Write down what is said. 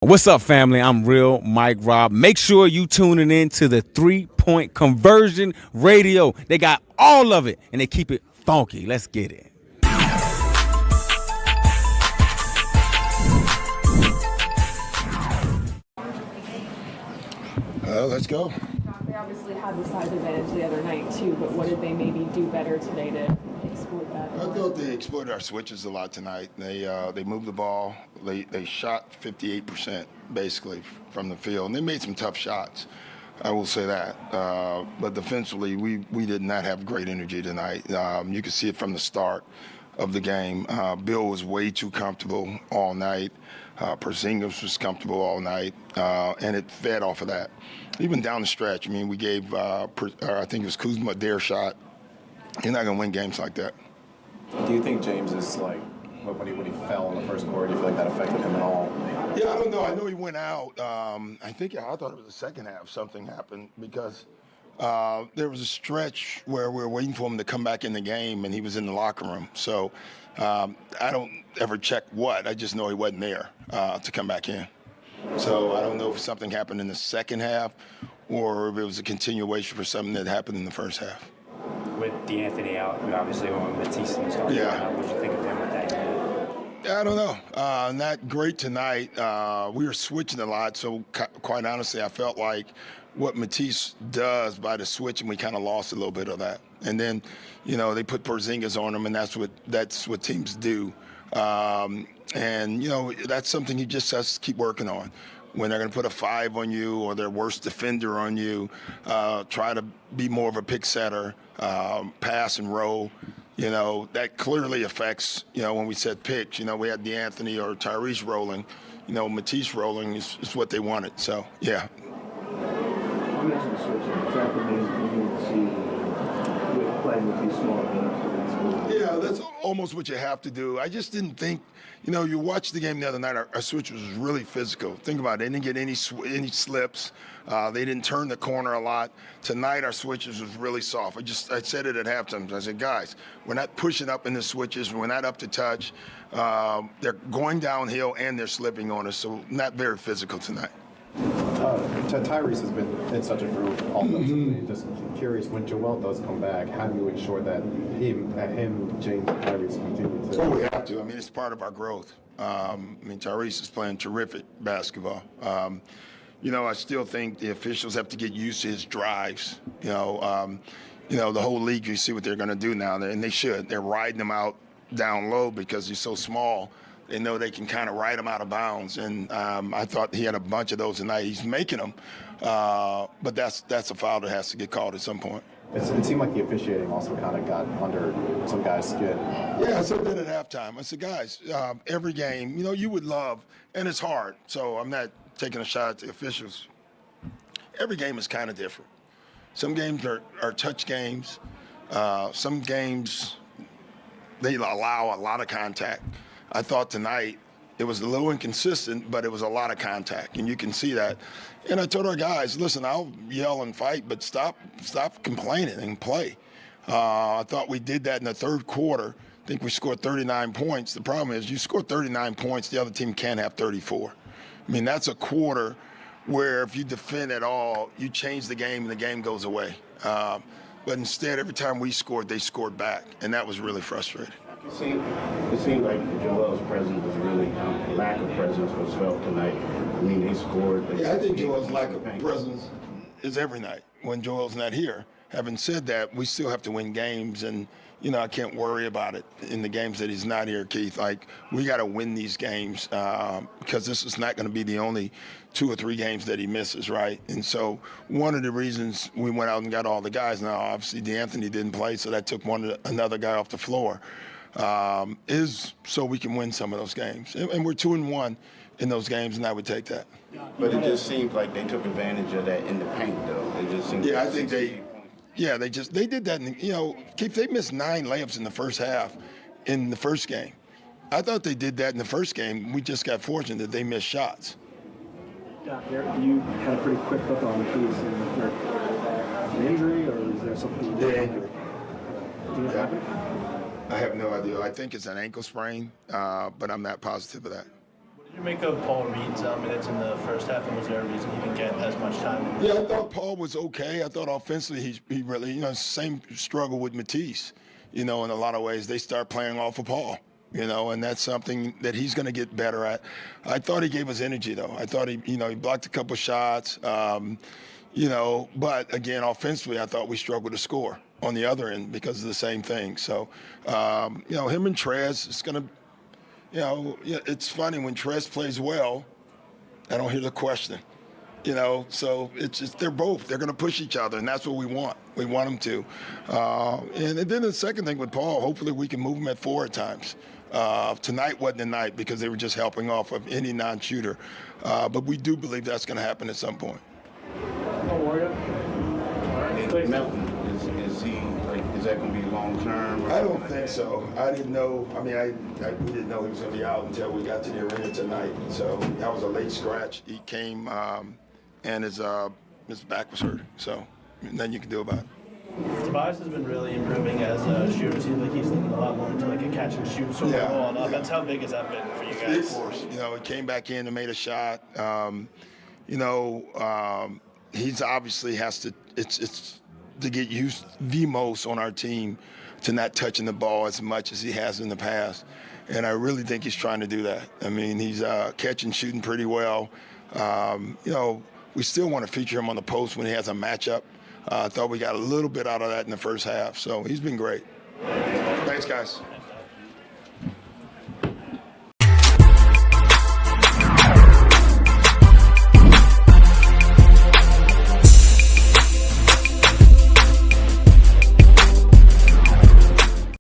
What's up, family? I'm Real Mike Rob. Make sure you tuning in to the 3-point conversion radio. They got all of it, and they keep it funky. Let's get it. Let's go. They obviously had the size advantage the other night too, but what did they maybe do better today to exploit that? I thought they exploited our switches a lot tonight. They moved the ball. They shot 58% basically from the field, and they made some tough shots. I will say that. But defensively, we did not have great energy tonight. You could see it from the start of the game. Bill was way too comfortable all night. Porzingis was comfortable all night, and it fed off of that. Even down the stretch, I mean, we gave, I think it was Kuzma, their shot. You're not going to win games like that. Do you think James is like, when he fell in the first quarter, do you feel like that affected him at all? Yeah, I don't know. I know he went out. I thought it was the second half something happened because there was a stretch where we were waiting for him to come back in the game, and he was in the locker room. So I don't ever check what. I just know he wasn't there to come back in. So I don't know if something happened in the second half or if it was a continuation for something that happened in the first half. With D'Anthony out, we obviously went with Matisse and started. Yeah. What did you think of him with that? I don't know. Not great tonight. We were switching a lot, so quite honestly, I felt like what Matisse does by the switching, we kind of lost a little bit of that. And then, they put Porzingis on him, and that's what teams do. And that's something he just has to keep working on. When they're going to put a 5 on you or their worst defender on you, try to be more of a pick setter, pass and roll. That clearly affects, when we said picks, we had D'Anthony or Tyrese rolling. Matisse rolling is what they wanted. So, yeah. You mentioned switching. Is that the main thing you see with playing with these small games? Yeah, that's almost what you have to do. I just didn't think, you watched the game the other night, our switch was really physical. Think about it. They didn't get any slips. They didn't turn the corner a lot. Tonight, our switches was really soft. I said it at halftime. I said, guys, we're not pushing up in the switches. We're not up to touch. They're going downhill and they're slipping on us, so not very physical tonight. Tyrese has been in such a groove offensively. Just curious, when Joel does come back, how do you ensure that him, James, and Tyrese continue to? Oh, we have to. I mean, it's part of our growth. Tyrese is playing terrific basketball. I still think the officials have to get used to his drives. The whole league, you see what they're going to do now, and they should. They're riding him out down low because he's so small. They know they can kind of ride him out of bounds, and I thought he had a bunch of those tonight. He's making them, but that's a foul that has to get called at some point. It seemed like the officiating also kind of got under some guys' skin. Yeah, I said that at halftime. I said, guys, every game, you would love, and it's hard, so I'm not taking a shot at the officials. Every game is kind of different. Some games are touch games. Some games, they allow a lot of contact. I thought tonight it was a little inconsistent, but it was a lot of contact, and you can see that. And I told our guys, listen, I'll yell and fight, but stop complaining and play. I thought we did that in the third quarter. I think we scored 39 points. The problem is you score 39 points, the other team can't have 34. I mean, that's a quarter where if you defend at all, you change the game and the game goes away. But instead, every time we scored, they scored back, and that was really frustrating. It seemed like Joel's presence was really, lack of presence was felt tonight. I mean, they scored. Yeah, I think Joel's lack of presence is every night when Joel's not here. Having said that, we still have to win games, and, I can't worry about it in the games that he's not here, Keith. Like, we got to win these games because this is not going to be the only 2 or 3 games that he misses, right? And so one of the reasons we went out and got all the guys, now obviously D'Anthony didn't play, so that took another guy off the floor, is so we can win some of those games. And we're 2-1 in those games, and I would take that. But it just seems like they took advantage of that in the paint, though. It just seems I think they did that. Keith, they missed 9 layups in the first half in the first game. I thought they did that in the first game. We just got fortunate that they missed shots. Doc, you had a pretty quick look on the piece. Is there an injury, or is there something? The injury. Do you know what happened? I have no idea. I think it's an ankle sprain, but I'm not positive of that. What Did you make of Paul Reed's minutes in the first half, and was there a reason he didn't get as much time? Yeah, I thought Paul was okay. I thought offensively he really, same struggle with Matisse. In a lot of ways, they start playing off of Paul. And that's something that he's going to get better at. I thought he gave us energy, though. I thought he blocked a couple shots, but again, offensively, I thought we struggled to score on the other end because of the same thing. So, him and Trez, it's going to, it's funny when Trez plays well, I don't hear the question. So it's just they're going to push each other, and that's what we want. We want them to. And then the second thing with Paul, hopefully we can move him at 4 at times. Tonight wasn't the night because they were just helping off of any non-shooter. But we do believe that's going to happen at some point. Melton, is that going to be long term? I don't think so. I didn't know. I mean, we didn't know he was going to be out until we got to the arena tonight. So that was a late scratch. He came and his back was hurt. So nothing you can do about it. Tobias has been really improving as a shooter. It seems like he's leaning a lot more into like a catch and shoot sort of role on offense. How big has that been for you guys? Big for us. He came back in and made a shot. He's obviously has to. It's to get used the most on our team to not touching the ball as much as he has in the past. And I really think he's trying to do that. I mean, he's catching, shooting pretty well. We still want to feature him on the post when he has a matchup. I thought we got a little bit out of that in the first half. So he's been great. Thanks, guys.